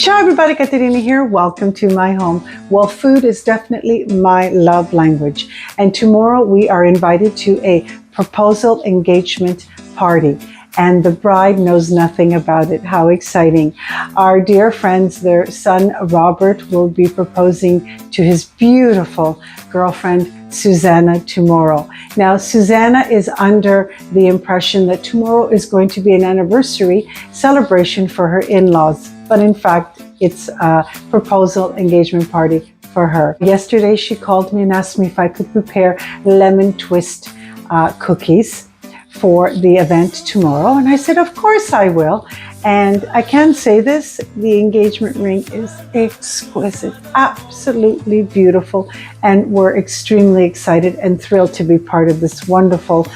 Ciao everybody, Katerina here. Welcome to my home. Well, food is definitely my love language. And tomorrow we are invited to a proposal engagement party. And the bride knows nothing about it. How exciting. Our dear friends, their son Robert will be proposing to his beautiful girlfriend Susanna tomorrow. Now, Susanna is under the impression that tomorrow is going to be an anniversary celebration for her in-laws. But in fact, it's a proposal engagement party for her. Yesterday, she called me and asked me if I could prepare lemon twist cookies for the event tomorrow. And I said, of course I will. And I can say this, the engagement ring is exquisite, absolutely beautiful. And we're extremely excited and thrilled to be part of this wonderful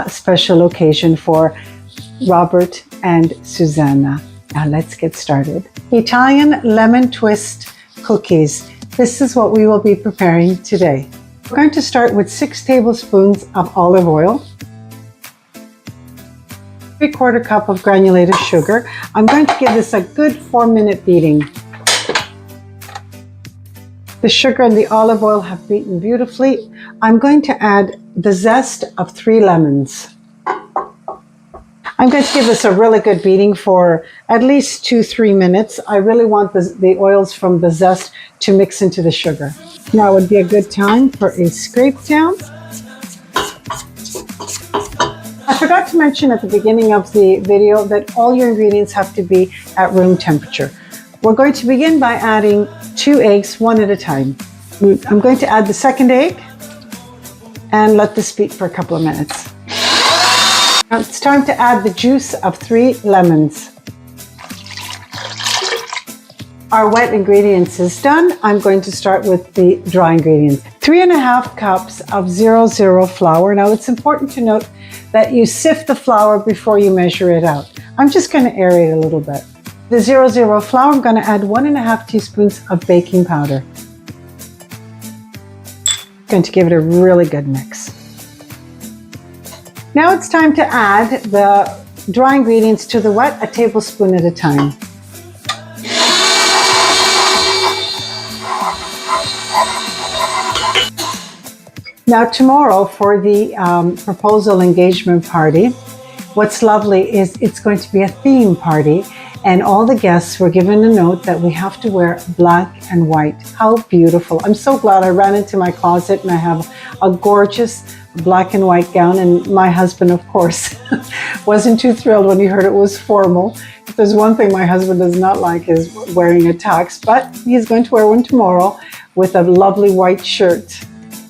special occasion for Robert and Susanna. Now let's get started. Italian lemon twist cookies. This is what we will be preparing today. We're going to start with 6 tablespoons of olive oil, 3/4 cup of granulated sugar. I'm going to give this a good 4-minute beating. The sugar and the olive oil have beaten beautifully. I'm going to add the zest of 3 lemons. I'm going to give this a really good beating for at least 2-3 minutes. I really want the oils from the zest to mix into the sugar. Now would be a good time for a scrape down. I forgot to mention at the beginning of the video that all your ingredients have to be at room temperature. We're going to begin by adding 2 eggs, one at a time. I'm going to add the second egg and let this beat for a couple of minutes. Now it's time to add the juice of 3 lemons. Our wet ingredients is done. I'm going to start with the dry ingredients. 3½ cups of 00 flour. Now it's important to note that you sift the flour before you measure it out. I'm just going to aerate a little bit. The 00 flour, I'm going to add 1½ teaspoons of baking powder. I'm going to give it a really good mix. Now it's time to add the dry ingredients to the wet, a tablespoon at a time. Now tomorrow for the proposal engagement party, what's lovely is it's going to be a theme party, and all the guests were given a note that we have to wear black and white. How beautiful. I'm so glad I ran into my closet and I have a gorgeous black and white gown, and my husband, of course, wasn't too thrilled when he heard it was formal. If there's one thing my husband does not like is wearing a tux, but he's going to wear one tomorrow with a lovely white shirt.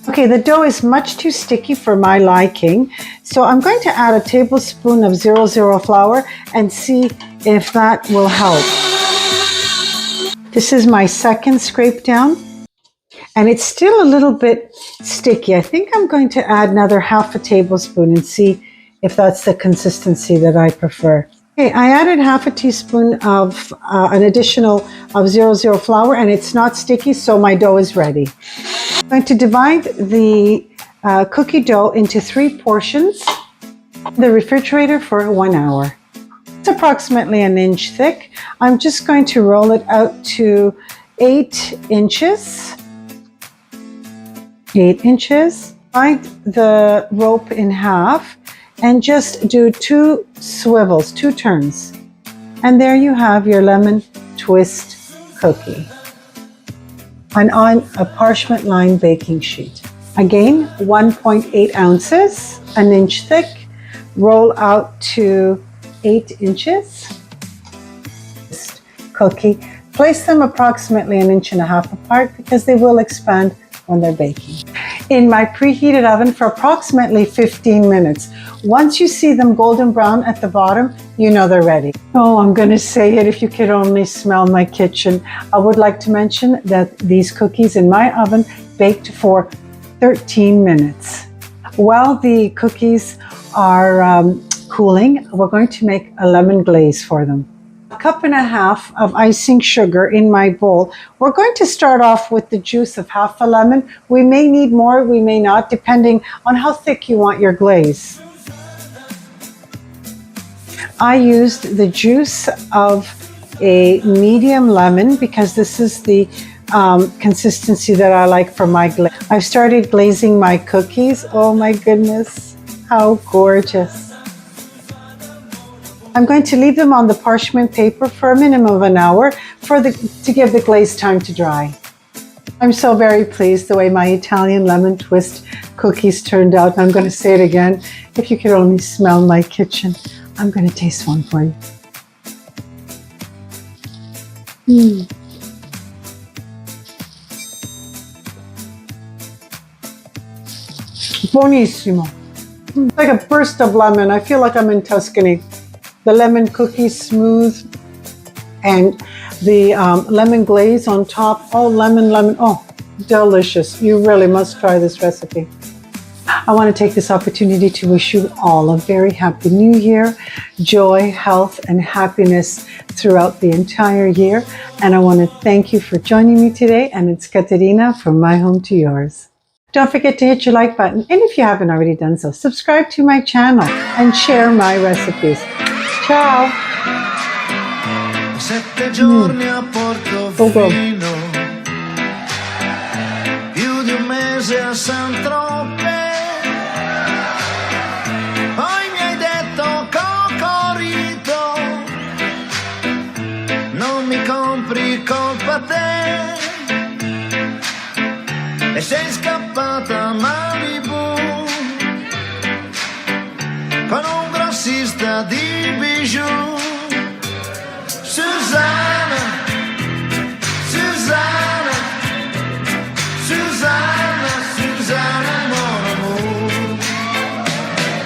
Okay, the dough is much too sticky for my liking, so I'm going to add a tablespoon of 00 flour and see if that will help. This is my second scrape down, and it's still a little bit sticky. I think I'm going to add another ½ tablespoon and see if that's the consistency that I prefer. Okay, I added ½ teaspoon of an additional of 00 flour, and it's not sticky, so my dough is ready. I'm going to divide the cookie dough into 3 portions in the refrigerator for 1 hour. It's approximately 1 inch thick. I'm just going to roll it out to 8 inches. 8 inches. Divide the rope in half and just do 2 swivels, 2 turns. And there you have your lemon twist cookie. And on a parchment lined baking sheet. Again, 1.8 ounces, 1 inch thick, roll out to 8 inches. Cookie. Place them approximately 1.5 inches apart because they will expand when they're baking. In my preheated oven for approximately 15 minutes. Once you see them golden brown at the bottom, you know they're ready. Oh, I'm going to say it if you could only smell my kitchen. I would like to mention that these cookies in my oven baked for 13 minutes. While the cookies are cooling, we're going to make a lemon glaze for them. 1.5 cups of icing sugar in my bowl. We're going to start off with the juice of ½ a lemon. We may need more, we may not, depending on how thick you want your glaze. I used the juice of a medium lemon because this is the consistency that I like for my glaze. I've started glazing my cookies. Oh my goodness, how gorgeous. I'm going to leave them on the parchment paper for a minimum of an hour to give the glaze time to dry. I'm so very pleased the way my Italian lemon twist cookies turned out. And I'm going to say it again. If you could only smell my kitchen. I'm going to taste one for you. Buonissimo. Like a burst of lemon. I feel like I'm in Tuscany. The lemon cookies smooth and the lemon glaze on top. Oh, lemon. Oh, delicious. You really must try this recipe. I want to take this opportunity to wish you all a very happy new year, joy, health, and happiness throughout the entire year. And I want to thank you for joining me today. And it's Caterina from My Home to Yours. Don't forget to hit your like button. And if you haven't already done so, subscribe to my channel and share my recipes. Ciao! 7 giorni a Portofino, più di un mese a San Tropez. Poi mi hai detto Cocorito, non mi compri colpa te. E sei scappata a Malibu con un grossista di bijou. Suzanne